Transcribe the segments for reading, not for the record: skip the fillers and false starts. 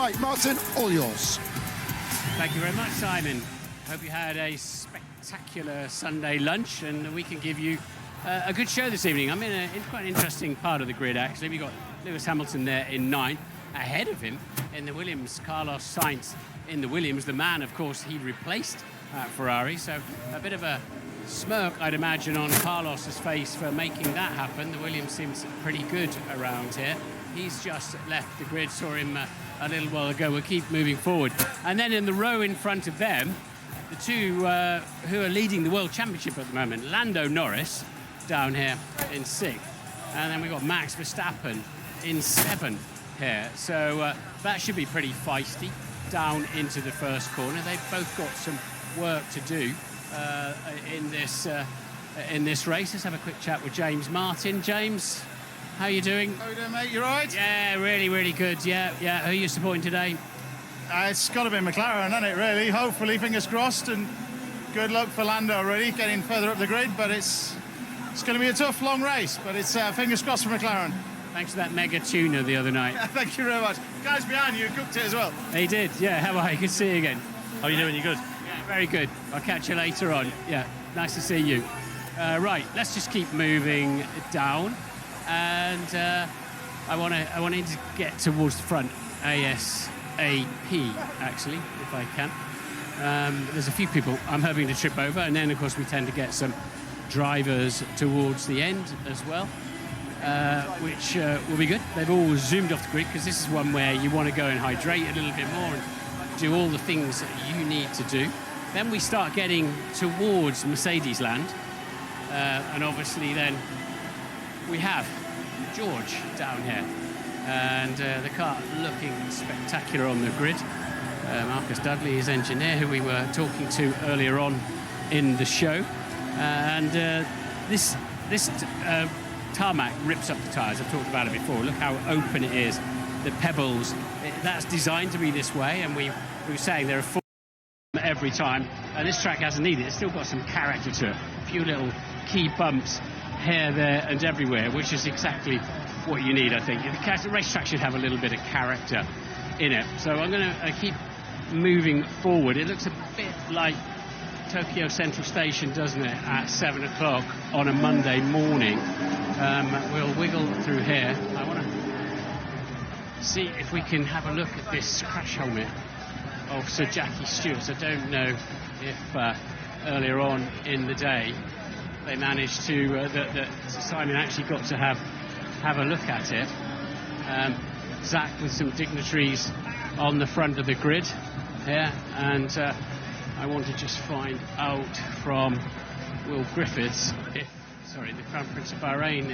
Right, Martin, all yours. Thank you very much, Simon. Hope you had a spectacular Sunday lunch, and we can give you a good show this evening. I'm in quite an interesting part of the grid, actually. We've got Lewis Hamilton there in 9th. Ahead of him in the Williams, Carlos Sainz in the Williams. The man, of course, he replaced Ferrari. So a bit of a smirk, I'd imagine, on Carlos's face for making that happen. The Williams seems pretty good around here. He's just left the grid, saw him a little while ago. We'll keep moving forward. And then in the row in front of them, the two who are leading the World Championship at the moment, Lando Norris down here in 6th. And then we've got Max Verstappen in 7th here. So that should be pretty feisty down into the first corner. They've both got some work to do in this race. Let's have a quick chat with James Martin. James, how are you doing? How are you doing, mate? You all right? Yeah, really, really good. Yeah. Who are you supporting today? It's got to be McLaren, hasn't it, really? Hopefully, fingers crossed, and good luck for Lando, really, getting further up the grid, but it's going to be a tough, long race, but it's fingers crossed for McLaren. Thanks for that mega tuna the other night. Thank you very much. Guys behind you cooked it as well. He did, yeah. How are you? Good to see you again. How are you doing? You good? Yeah, very good. I'll catch you later on. Yeah, nice to see you. Right, let's just keep moving down, and I wanted to get towards the front, ASAP, actually, if I can. There's a few people I'm hoping to trip over, and then, of course, we tend to get some drivers towards the end as well, which will be good. They've all zoomed off the grid because this is one where you want to go and hydrate a little bit more and do all the things that you need to do. Then we start getting towards Mercedes land, and obviously then we have George down here, and the car looking spectacular on the grid. Marcus Dudley, his engineer, who we were talking to earlier on in the show. And this tarmac rips up the tyres. I've talked about it before. Look how open it is. The pebbles, that's designed to be this way, and we were saying there are 4 every time, and this track hasn't needed it. It's still got some character to it. A few little key bumps here, there, and everywhere, which is exactly what you need, I think. The racetrack should have a little bit of character in it. So I'm going to keep moving forward. It looks a bit like Tokyo Central Station, doesn't it, at 7 o'clock on a Monday morning. We'll wiggle through here. I want to see if we can have a look at this crash helmet of Sir Jackie Stewart's. I don't know if earlier on in the day they managed to, that Simon actually got to have a look at it. Zach with some dignitaries on the front of the grid here, and I want to just find out from Will Griffiths if, the Crown Prince of Bahrain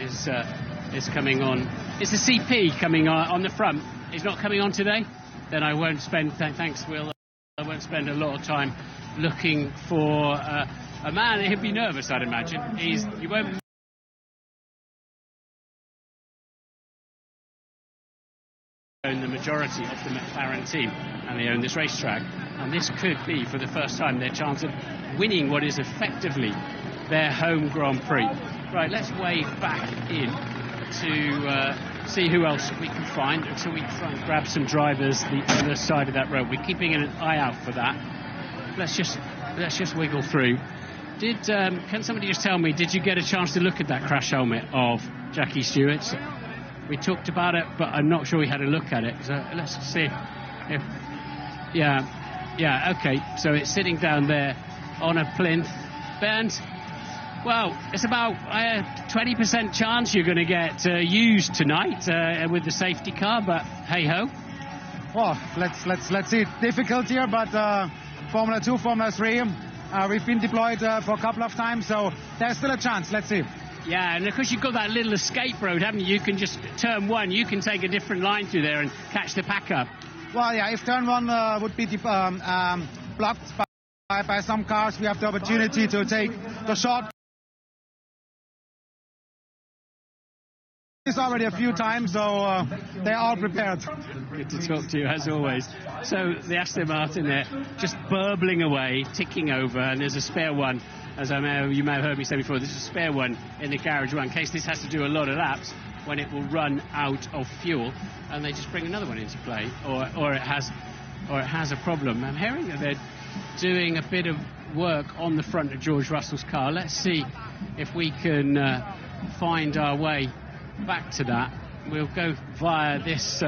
is coming on. Is the CP coming on the front? He's not coming on today? Then I won't spend, thanks Will, I won't spend a lot of time looking for a man. He'd be nervous, I'd imagine. You won't own the majority of the McLaren team, and they own this racetrack, and this could be for the first time their chance of winning what is effectively their home Grand Prix. Right, let's wave back in to see who else we can find until we try and grab some drivers the other side of that road. We're keeping an eye out for that. Let's just wiggle through. Can somebody just tell me, did you get a chance to look at that crash helmet of Jackie Stewart's? We talked about it, but I'm not sure we had a look at it. So let's see if... Yeah, okay. So it's sitting down there on a plinth. Bernd, well, it's about 20% chance you're going to get used tonight with the safety car, but hey-ho. Well, let's see. Difficult here, but Formula 2, Formula 3, we've been deployed for a couple of times, so there's still a chance. Let's see. Yeah, and of course you've got that little escape road, haven't you? You can just turn 1, you can take a different line through there and catch the pack up. Well, yeah, if turn 1 would be blocked by some cars, we have the opportunity to take the short. It's already a few times, so they're all prepared. Good to talk to you, as always. So the Aston Martin there, just burbling away, ticking over, and there's a spare one. As you may have heard me say before, there's a spare one in the garage one in case this has to do a lot of laps. when it will run out of fuel, and they just bring another one into play, or it has a problem. I'm hearing that they're doing a bit of work on the front of George Russell's car. Let's see if we can find our way back to that. We'll go via this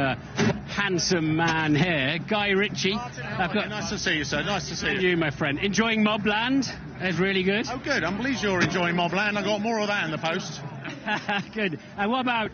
handsome man here, Guy Ritchie. Nice to see you, sir. Nice to see you. You, my friend. Enjoying Mobland? It's really good. Oh, good. I'm pleased you're enjoying Mobland. I got more of that in the post. Good. And what about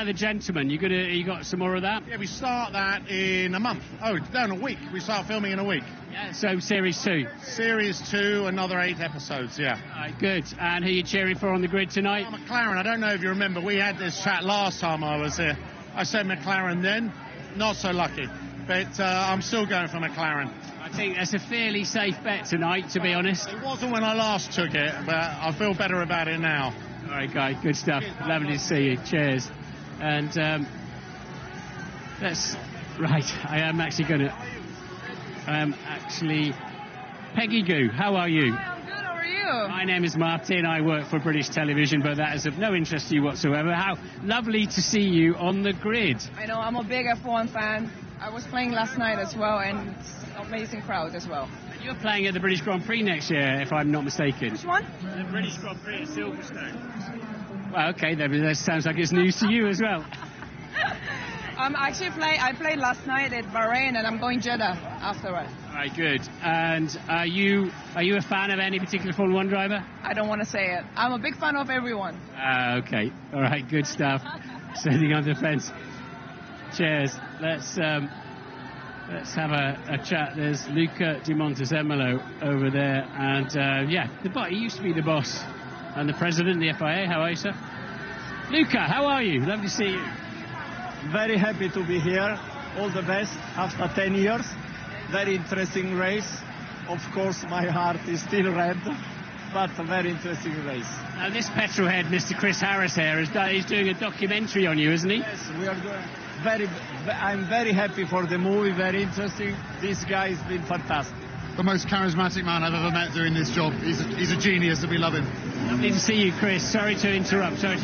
the gentleman? You got some more of that? Yeah, we start that in a month. Oh, no, in a week. We start filming in a week. Yeah. So series 2. Series 2, another 8 episodes. Yeah. All right, good. And who are you cheering for on the grid tonight? McLaren. I don't know if you remember. We had this chat last time I was here. I said McLaren then. Not so lucky. But I'm still going for McLaren. I think that's a fairly safe bet tonight, to be honest. It wasn't when I last took it, but I feel better about it now. All right, Guy, good stuff. Lovely to see you. Cheers. And I am actually Peggy Goo. How are you? Hi, I'm good. How are you? My name is Martin. I work for British Television, but that is of no interest to you whatsoever. How lovely to see you on the grid. I know, I'm a big F1 fan. I was playing last night as well, and it's an amazing crowd as well. You're playing at the British Grand Prix next year, if I'm not mistaken. Which one? The British Grand Prix at Silverstone. Well, okay, that sounds like it's news to you as well. I played last night at Bahrain, and I'm going Jeddah afterwards. All right, good. And are you a fan of any particular Formula 1 driver? I don't want to say it. I'm a big fan of everyone. Okay. All right, good stuff. Sitting on the fence. Cheers. Let's have a chat. There's Luca Di Montezemolo over there, and he used to be the boss and the president of the FIA. How are you, sir? Luca, how are you? Lovely to see you. Very happy to be here. All the best after 10 years. Very interesting race. Of course, my heart is still red, but a very interesting race. Now, this petrolhead, Mr. Chris Harris here, he's doing a documentary on you, isn't he? Yes, we are doing. I'm very happy for the movie. Very interesting. This guy has been fantastic. The most charismatic man I've ever met doing this job. He's a genius, and we love him. Lovely to see you, Chris. Sorry to interrupt. Right.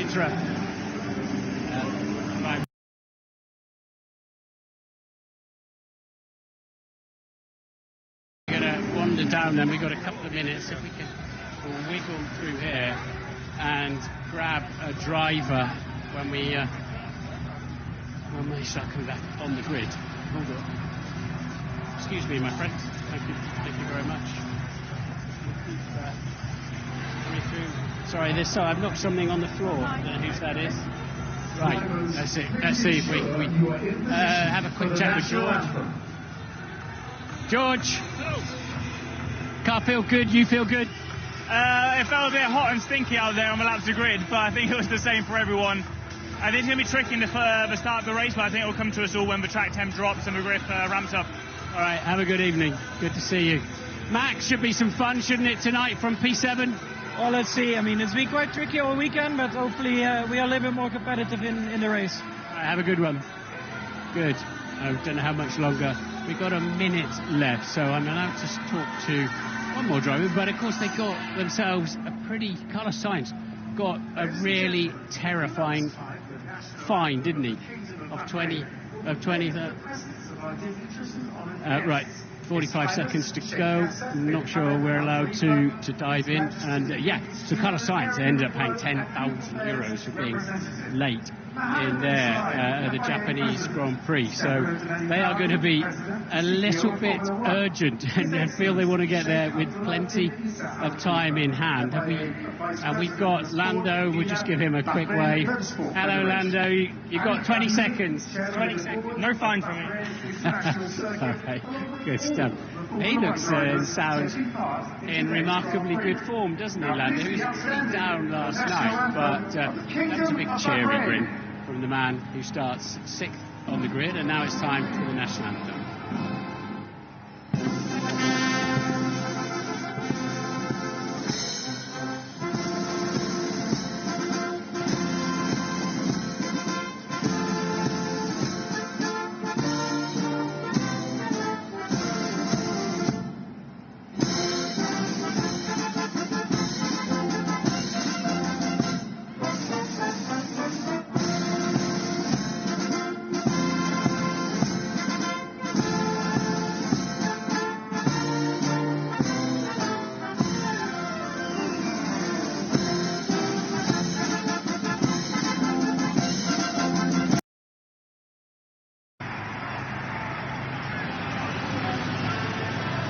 We're going to wander down then. We've got a couple of minutes. If we can wiggle through here and grab a driver when we start coming back on the grid. Hold on. Excuse me, my friend. Thank you very much. Sorry, I've knocked something on the floor. I don't know whose that is. Right, that's it. Let's see if we have a quick chat with George. George, car feel good? You feel good? It felt a bit hot and stinky out there on the laps of grid, but I think it was the same for everyone. I think it's going to be tricky in the start of the race, but I think it will come to us all when the track temp drops and the grip ramps up. All right, have a good evening. Good to see you. Max, should be some fun, shouldn't it, tonight from P7? Well, let's see. I mean, it's been quite tricky all weekend, but hopefully we are a little bit more competitive in the race. All right, have a good one. Good. I don't know how much longer. We've got a minute left, so I'm allowed to talk to one more driver, but of course they got themselves a pretty... Carlos Sainz got a really terrifying fine, didn't he? Of 20... right, 45 seconds to go. I'm not sure we're allowed to dive in. And so Carlos Sainz ended up paying 10,000 euros for being late in the Japanese Grand Prix. So they are going to be a little bit urgent and feel they want to get there with plenty of time in hand. We've got Lando. We'll just give him a quick wave. Hello, Lando. You've got 20 seconds. 20 seconds. No fine for me. All right, good stuff. He looks and sounds in remarkably good form, doesn't he, Lando? He was pretty down last night, but that was a big cheery grin from the man who starts 6th on the grid, and now it's time for the national anthem.